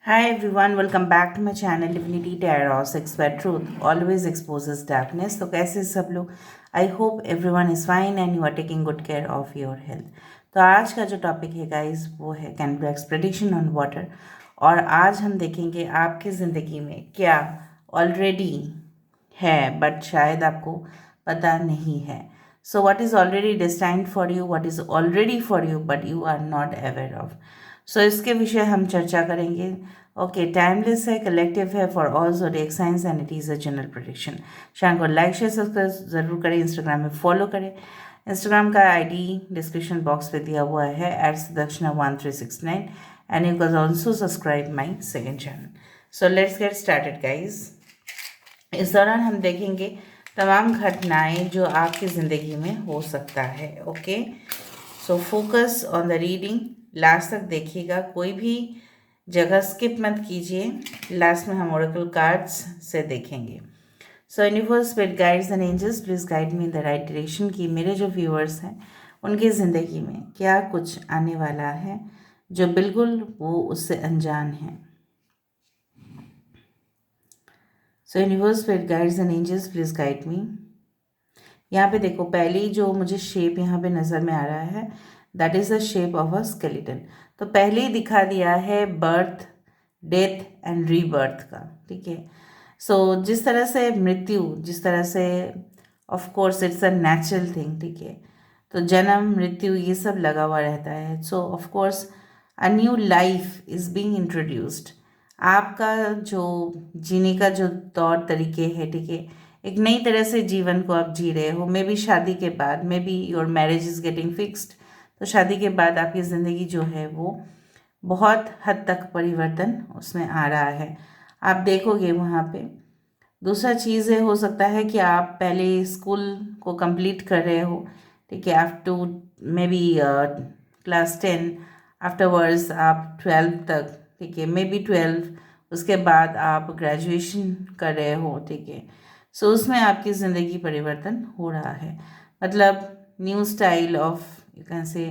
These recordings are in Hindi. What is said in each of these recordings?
Hi everyone, welcome back to my channel Divinity Tarot Sex where truth always exposes darkness. तो कैसे सब लोग? I hope everyone is fine and you are taking good care of your health. तो आज का जो टॉपिक है गाइस वो है कैनब्रा प्रेडिक्शन ऑन वाटर। और आज हम देखेंगे आपकी ज़िंदगी में क्या ऑलरेडी है बट शायद आपको पता नहीं है। So what is already destined for you, what is already for you but you are not aware of. सो इसके विषय हम चर्चा करेंगे। ओके, टाइमलेस है, कलेक्टिव है for all zodiac signs and it is a general prediction. Channel को लाइक शेयर सब्सक्राइब ज़रूर करें, इंस्टाग्राम में फॉलो करें। इंस्टाग्राम का आईडी डिस्क्रिप्शन बॉक्स पे दिया हुआ है @Sudakshana1369 and you can also subscribe my second channel. So let's get started guys. इस दौरान हम देखेंगे तमाम घटनाएं जो आपकी ज़िंदगी में हो सकता है। Okay, so focus on the reading, last तक देखिएगा, कोई भी जगह स्किप मत कीजिए। लास्ट में हम ओरेकल कार्ड्स से देखेंगे। So universe spirit guides and angels please guide me in the right direction कि मेरे जो व्यूअर्स हैं उनकी ज़िंदगी में क्या कुछ आने वाला है जो बिल्कुल वो उससे अनजान है। So universe spirit guides and angels please guide me. यहाँ पे देखो, पहली जो मुझे शेप यहाँ पे नज़र में आ रहा है that is the shape of a skeleton. तो पहले ही दिखा दिया है बर्थ, डेथ एंड रीबर्थ का। ठीक है, सो जिस तरह से मृत्यु, जिस तरह से of course it's a natural thing. ठीक है, तो जन्म मृत्यु ये सब लगा हुआ रहता है। सो of course a new life is being introduced. आपका जो जीने का जो तौर तरीके है, ठीक है, एक नई तरह से जीवन को आप जी रहे हो। मे बी शादी के बाद, may be your marriage is getting fixed. तो शादी के बाद आपकी ज़िंदगी जो है वो बहुत हद तक परिवर्तन उसमें आ रहा है, आप देखोगे वहाँ पे। दूसरा चीज़ है, हो सकता है कि आप पहले स्कूल को कंप्लीट कर रहे हो। ठीक है, आप to maybe class 10, afterwards आप 12 तक। ठीक है, मे बी 12, उसके बाद आप ग्रेजुएशन कर रहे हो। ठीक है, सो उसमें आपकी ज़िंदगी परिवर्तन हो रहा है। मतलब new style of you can से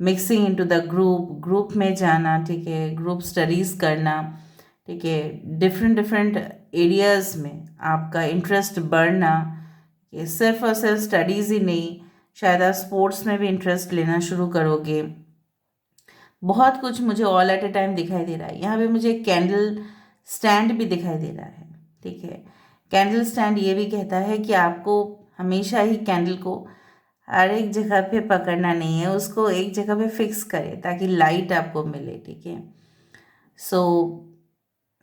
मिक्सिंग इनटू द ग्रुप में जाना। ठीक है, ग्रुप स्टडीज़ करना। ठीक है, डिफरेंट डिफरेंट एरियाज़ में आपका इंटरेस्ट बढ़ना। ये सिर्फ और सिर्फ स्टडीज़ ही नहीं, शायद आप स्पोर्ट्स में भी इंटरेस्ट लेना शुरू करोगे। बहुत कुछ मुझे ऑल एट ए टाइम दिखाई दे रहा है। यहाँ पे मुझे कैंडल स्टैंड भी दिखाई दे रहा है। ठीक है, कैंडल स्टैंड ये भी कहता है कि आपको हमेशा ही कैंडल को हर एक जगह पे पकड़ना नहीं है, उसको एक जगह पे फिक्स करें ताकि लाइट आपको मिले। ठीक है, सो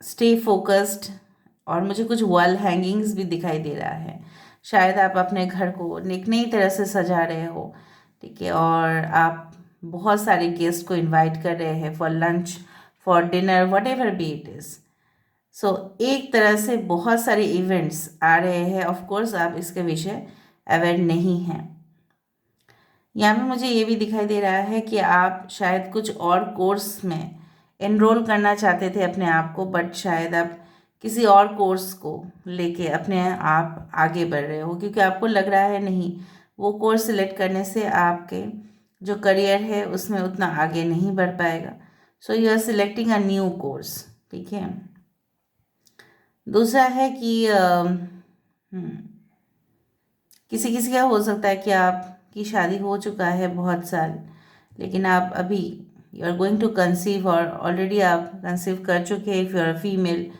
स्टे फोकस्ड। और मुझे कुछ वॉल हैंगिंग्स भी दिखाई दे रहा है। शायद आप अपने घर को एक नई तरह से सजा रहे हो। ठीक है, और आप बहुत सारे गेस्ट को इनवाइट कर रहे हैं for lunch, for dinner, whatever be it is. So एक तरह से बहुत सारे इवेंट्स आ रहे हैं। ऑफ कोर्स आप इसके विषय अवेयर नहीं हैं। यहाँ पे मुझे ये भी दिखाई दे रहा है कि आप शायद कुछ और कोर्स में एनरोल करना चाहते थे अपने आप को, बट शायद आप किसी और कोर्स को लेके अपने आप आगे बढ़ रहे हो, क्योंकि आपको लग रहा है नहीं, वो कोर्स सिलेक्ट करने से आपके जो करियर है उसमें उतना आगे नहीं बढ़ पाएगा। So you are selecting a new course. ठीक है, दूसरा है कि किसी किसी का हो सकता है कि आपकी शादी हो चुका है बहुत साल, लेकिन आप अभी you are going to conceive, और ऑलरेडी आप कंसीव कर चुके हैं इफ़ यू आर फीमेल।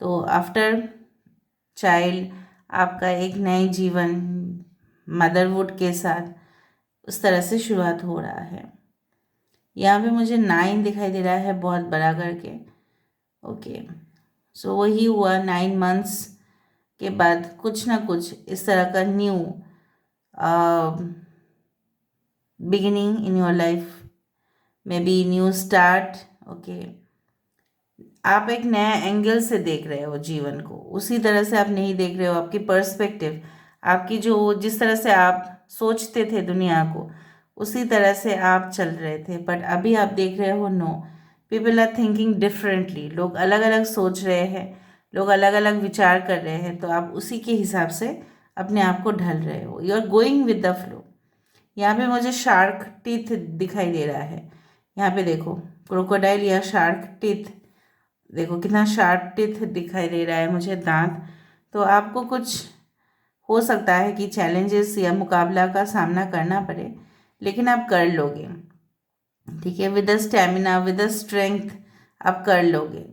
तो आफ्टर चाइल्ड आपका एक नए जीवन मदरवुड के साथ उस तरह से शुरुआत हो रहा है। यहाँ पे मुझे 9 दिखाई दे रहा है बहुत बड़ा करके। ओके, सो वही हुआ 9 मंथ्स के बाद कुछ ना कुछ इस तरह का new beginning in your life, may be new start. Okay, आप एक नया एंगल से देख रहे हो जीवन को, उसी तरह से आप नहीं देख रहे हो। आपकी पर्सपेक्टिव, आपकी जो जिस तरह से आप सोचते थे दुनिया को, उसी तरह से आप चल रहे थे। बट अभी आप देख रहे हो no, people are thinking differently. लोग अलग अलग सोच रहे हैं, लोग अलग अलग विचार कर रहे हैं, तो आप उसी के हिसाब से अपने आप को ढल रहे हो। You are going with the flow. यहाँ पे मुझे शार्क टीथ दिखाई दे रहा है। यहाँ पे देखो, क्रोकोडाइल या शार्क टीथ देखो कितना शार्प टीथ दिखाई दे रहा है मुझे, दांत। तो आपको कुछ हो सकता है कि चैलेंजेस या मुकाबला का सामना करना पड़े, लेकिन आप कर लोगे। ठीक है, with the stamina, with the strength आप कर लोगे।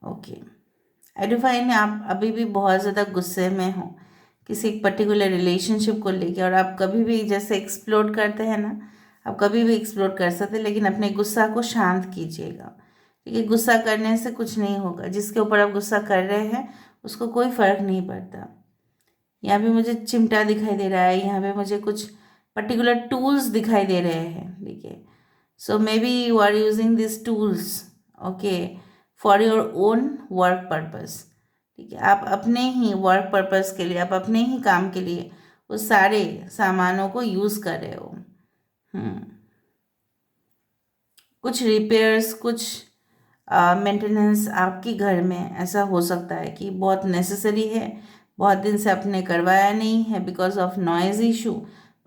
ओके। आई डू फाइन आप अभी भी बहुत ज़्यादा गुस्से में हो किसी एक पर्टिकुलर रिलेशनशिप को लेके, और आप कभी भी जैसे एक्सप्लोर करते हैं ना, आप कभी भी एक्सप्लोर कर सकते हैं, लेकिन अपने गुस्सा को शांत कीजिएगा। ठीक है, गुस्सा करने से कुछ नहीं होगा। जिसके ऊपर आप गुस्सा कर रहे हैं उसको कोई फ़र्क नहीं पड़ता। यहाँ पे मुझे चिमटा दिखाई दे रहा है, यहाँ पे मुझे कुछ पर्टिकुलर टूल्स दिखाई दे रहे हैं। ठीक है, so maybe you are using this tools, okay, for your own work purpose. ठीक है, आप अपने ही वर्क पर्पस के लिए, आप अपने ही काम के लिए उस सारे सामानों को यूज़ कर रहे हो। कुछ रिपेयर्स, कुछ मेंटेनेंस आपके घर में ऐसा हो सकता है कि बहुत नेसेसरी है, बहुत दिन से आपने करवाया नहीं है because of noise issue,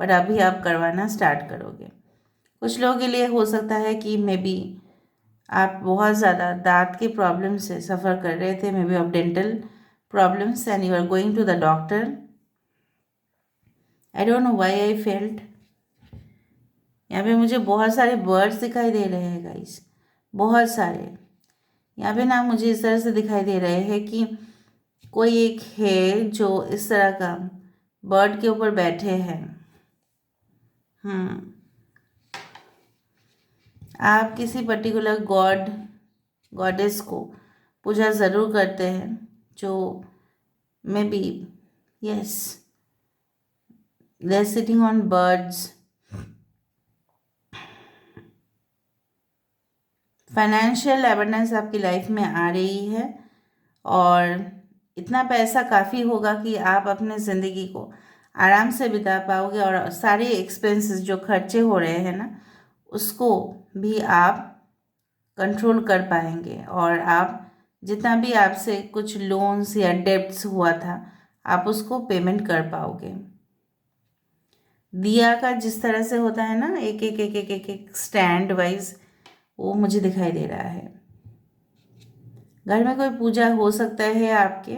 but अभी आप करवाना स्टार्ट करोगे। कुछ लोगों के लिए हो सकता है कि मे बी आप बहुत ज़्यादा दांत के प्रॉब्लम से सफ़र कर रहे थे, maybe of dental problems, and you are going to the doctor. I don't know why I felt. यहाँ पे मुझे बहुत सारे बर्ड्स दिखाई दे रहे हैं गाइस, बहुत सारे। यहाँ पे ना मुझे इस तरह से दिखाई दे रहे हैं कि कोई एक है जो इस तरह का बर्ड के ऊपर बैठे हैं। आप किसी पर्टिकुलर गॉड, गॉडेस को पूजा ज़रूर करते हैं, जो maybe, yes, they are sitting on birds. Financial abundance आपकी लाइफ में आ रही है, और इतना पैसा काफ़ी होगा कि आप अपने ज़िंदगी को आराम से बिता पाओगे, और सारे एक्सपेंसेस जो खर्चे हो रहे हैं ना, उसको भी आप कंट्रोल कर पाएंगे, और आप जितना भी आपसे कुछ लोन्स या डेब्ट्स हुआ था, आप उसको पेमेंट कर पाओगे। दिया का जिस तरह से होता है ना, एक एक एक एक एक एक स्टैंड वाइज, वो मुझे दिखाई दे रहा है। घर में कोई पूजा हो सकता है आपके।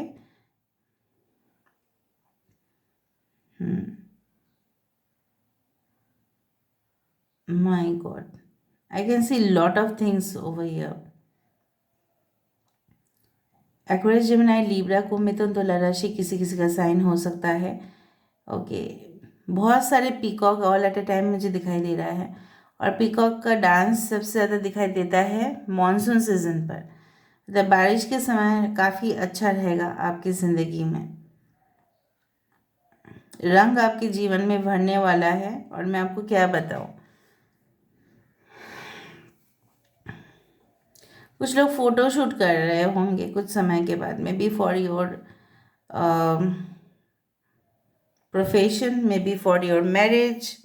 My god, I can see lot of things over here. Aquarius, Gemini, Libra, कुंभ, मिथुन, तुला राशि किसी किसी का साइन हो सकता है। ओके, बहुत सारे peacock all at A time मुझे दिखाई दे रहा है, और पीकॉक का डांस सबसे ज़्यादा दिखाई देता है मॉनसून सीजन पर। मतलब बारिश के समय काफ़ी अच्छा रहेगा आपकी ज़िंदगी में। रंग आपके जीवन में भरने वाला है, और मैं आपको क्या बताऊं, कुछ लोग फोटो शूट कर रहे होंगे कुछ समय के बाद, may be for your profession, may be for your marriage,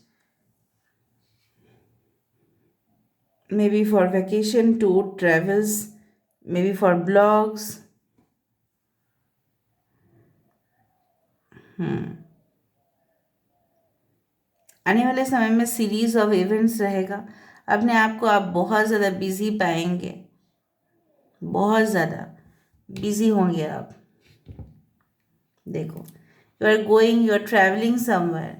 may be for vacation, tour, travels, may be for blogs. आने वाले समय में सीरीज ऑफ इवेंट्स रहेगा। अपने आप को आप बहुत ज़्यादा बिजी पाएंगे, बहुत ज़्यादा बिजी होंगे आप। देखो, you are going, you are travelling somewhere,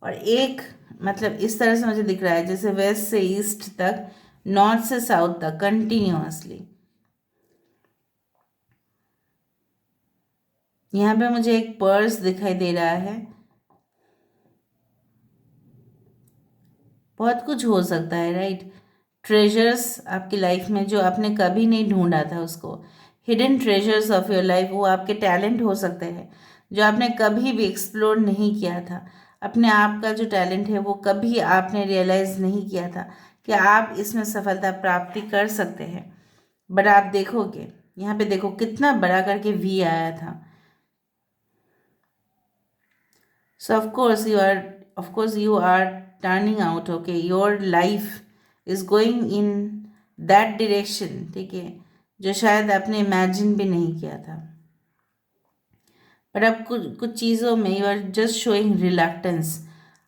और एक मतलब इस तरह से मुझे दिख रहा है जैसे वेस्ट से ईस्ट तक, नॉर्थ से साउथ तक कंटिन्यूअसली। यहाँ पे मुझे एक पर्स दिखाई दे रहा है। बहुत कुछ हो सकता है, राइट। ट्रेजर्स आपकी लाइफ में जो आपने कभी नहीं ढूंढा था, उसको, hidden treasures of your life, वो आपके टैलेंट हो सकते हैं जो आपने कभी भी एक्सप्लोर नहीं किया था। अपने आप का जो टैलेंट है वो कभी आपने रियलाइज़ नहीं किया था कि आप इसमें सफलता प्राप्ति कर सकते हैं। बट आप देखोगे, यहाँ पे देखो कितना बड़ा करके वी आया था। So of course you are turning out, okay, your life is going in that direction, ठीक है, जो शायद आपने इमेजिन भी नहीं किया था। पर अब कुछ कुछ चीज़ों में you are just showing reluctance.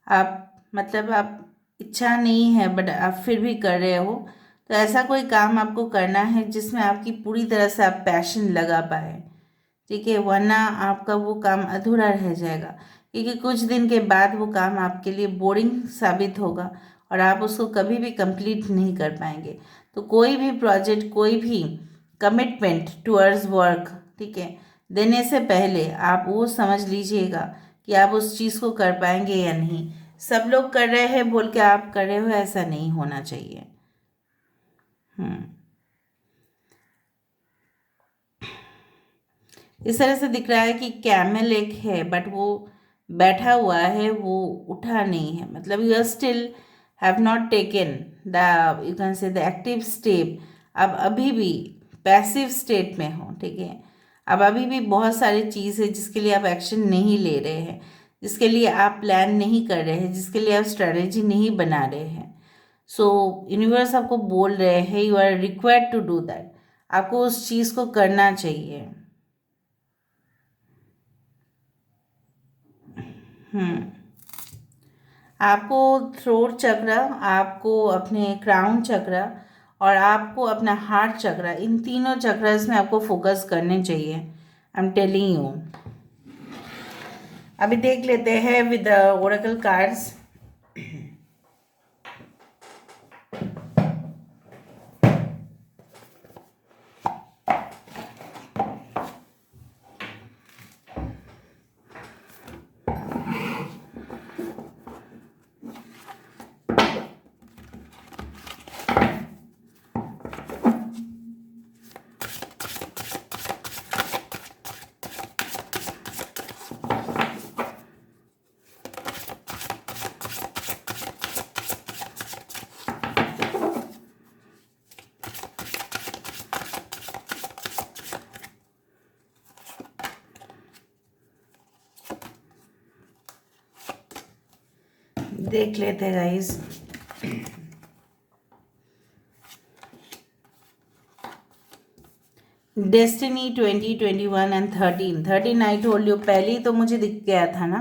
आप मतलब आप इच्छा नहीं है बट आप फिर भी कर रहे हो, तो ऐसा कोई काम आपको करना है जिसमें आपकी पूरी तरह से आप पैशन लगा पाए, ठीक है, वरना आपका वो काम अधूरा रह जाएगा, क्योंकि कुछ दिन के बाद वो काम आपके लिए बोरिंग साबित होगा और आप उसको कभी भी कंप्लीट नहीं कर पाएंगे। तो कोई भी प्रोजेक्ट, कोई भी कमिटमेंट टुवर्ड्स वर्क, ठीक है, देने से पहले आप वो समझ लीजिएगा कि आप उस चीज़ को कर पाएंगे या नहीं। सब लोग कर रहे हैं बोल के आप कर रहे हो, ऐसा नहीं होना चाहिए। इस तरह से दिख रहा है कि कैमल एक है, बट वो बैठा हुआ है, वो उठा नहीं है, मतलब you are still have not taken the, you can say the active step. अब अभी भी पैसिव स्टेट में हो, ठीक है। अब अभी भी बहुत सारी चीज़ है जिसके लिए आप एक्शन नहीं ले रहे हैं, जिसके लिए आप प्लान नहीं कर रहे हैं, जिसके लिए आप स्ट्रेटेजी नहीं बना रहे हैं। सो यूनिवर्स आपको बोल रहे हैं you are required to do that, आपको उस चीज़ को करना चाहिए। आपको थ्रोट चक्र, आपको अपने क्राउन चक्र और आपको अपना हार्ट चक्र, इन तीनों चक्रस में आपको फोकस करने चाहिए। I am telling you. अभी देख लेते हैं विद ओरेकल कार्ड्स। देख लेते हैं guys. Destiny 2021 and 13 I told you, पहले ही तो मुझे दिख गया था ना,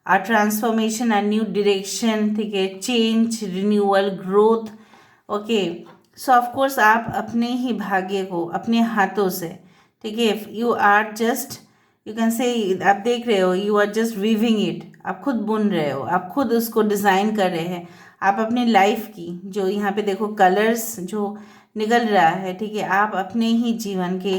आ ट्रांसफॉर्मेशन, आ न्यू डायरेक्शन, ठीक है, change, renewal, growth. Okay, so of course आप अपने ही भाग्य को अपने हाथों से, ठीक है, you are just, you can say, आप देख रहे हो, you are just weaving it, आप खुद बुन रहे हो, आप खुद उसको डिज़ाइन कर रहे हैं। आप अपनी लाइफ की जो यहाँ पे देखो कलर्स जो निकल रहा है, ठीक है, आप अपने ही जीवन के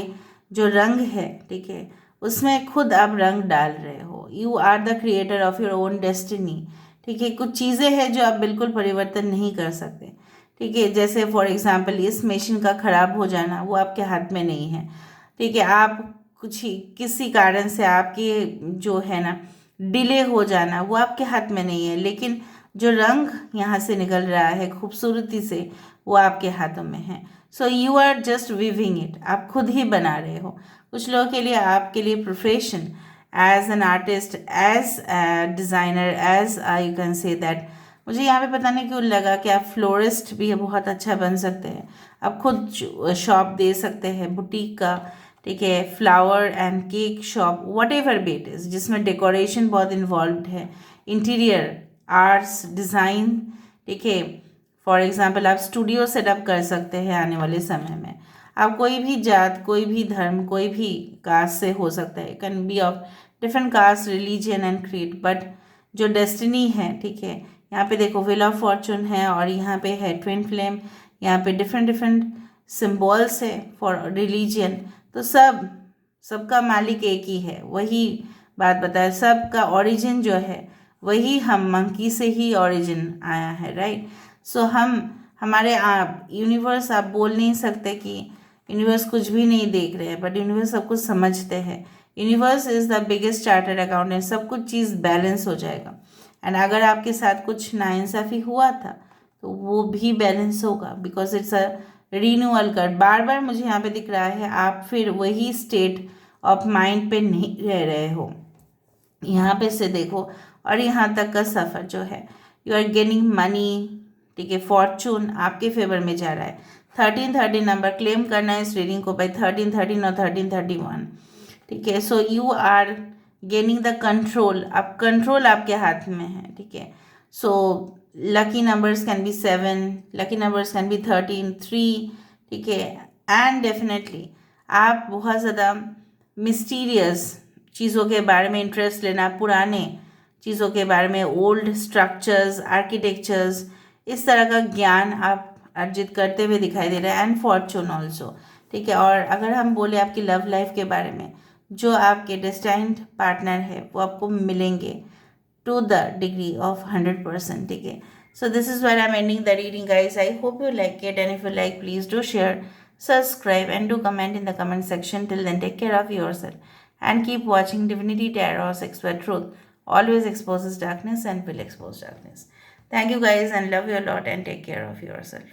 जो रंग है, ठीक है, उसमें खुद आप रंग डाल रहे हो। You are the creator of your own destiny, ठीक है। कुछ चीज़ें हैं जो आप बिल्कुल परिवर्तन नहीं कर सकते, ठीक है, जैसे फॉर एग्जांपल इस मशीन का ख़राब हो जाना, वो आपके हाथ में नहीं है, ठीक है। आप कुछ ही किसी कारण से आपके जो है ना डिले हो जाना, वो आपके हाथ में नहीं है, लेकिन जो रंग यहाँ से निकल रहा है खूबसूरती से, वो आपके हाथों में है। So you are just weaving it, आप खुद ही बना रहे हो। कुछ लोगों के लिए, आपके लिए profession as an artist, as designer, as you can say that, मुझे यहाँ पे पता नहीं क्यों लगा कि आप फ्लोरिस्ट भी बहुत अच्छा बन सकते हैं। आप खुद शॉप दे सकते हैं बुटीक का, ठीक है, flower and cake shop, what ever be it is, जिसमें डेकोरेशन बहुत इन्वॉल्व है, इंटीरियर आर्ट्स, डिज़ाइन, ठीक है। फॉर एग्जांपल आप स्टूडियो सेटअप कर सकते हैं आने वाले समय में। आप कोई भी जात, कोई भी धर्म, कोई भी कास्ट से हो सकता है, can be of different caste, religion and creed, but जो डेस्टिनी है, ठीक है, यहाँ पे देखो व्हील ऑफ फॉर्चून है और यहाँ पे है ट्विन फ्लेम, यहाँ पे डिफरेंट डिफरेंट सिम्बॉल्स है फॉर रिलीजन। तो सबका मालिक एक ही है, वही बात बताया, सबका ओरिजिन जो है वही, हम मंकी से ही ओरिजिन आया है, राइट। सो हमारे आप यूनिवर्स, आप बोल नहीं सकते कि यूनिवर्स कुछ भी नहीं देख रहे हैं, बट यूनिवर्स सब कुछ समझते हैं। Universe is the biggest chartered accountant, सब कुछ चीज़ बैलेंस हो जाएगा। एंड अगर आपके साथ कुछ नाइंसाफ़ी हुआ था तो वो भी बैलेंस होगा, because it's a renewal card. बार बार मुझे यहाँ पे दिख रहा है आप फिर वही स्टेट ऑफ माइंड पे नहीं रह रहे हो। यहाँ पे से देखो, और यहाँ तक का सफ़र जो है, यू आर गेनिंग मनी, ठीक है, फॉर्चून आपके फेवर में जा रहा है। 13 नंबर क्लेम करना है इस रीडिंग को बाई 13 और 13 ठीक है। So you are gaining the control, अब कंट्रोल आपके हाथ में है, ठीक है। So lucky numbers can be 7, lucky numbers can be 13, 3, ठीक है। एंड डेफिनेटली आप बहुत ज़्यादा मिस्टीरियस चीज़ों के बारे में इंटरेस्ट लेना, पुराने चीज़ों के बारे में, ओल्ड स्ट्रक्चर्स, आर्किटेक्चर्स, इस तरह का ज्ञान आप अर्जित करते हुए दिखाई दे रहा है। एंड फॉर्चून ऑल्सो, ठीक है। और अगर हम बोले आपकी लव लाइफ के बारे में, जो आपके डेस्टाइन्ड पार्टनर है वो आपको मिलेंगे to the degree of 100%, ठीक है। So this is where I'm ending the reading, guys. I hope you like it, and if you like, please do share, subscribe, and do comment in the comment section. Till then, take care of yourself and keep watching Divinity Tarot Expert Truth. Always exposes darkness and will expose darkness. Thank you, guys, and love you a lot, and take care of yourself.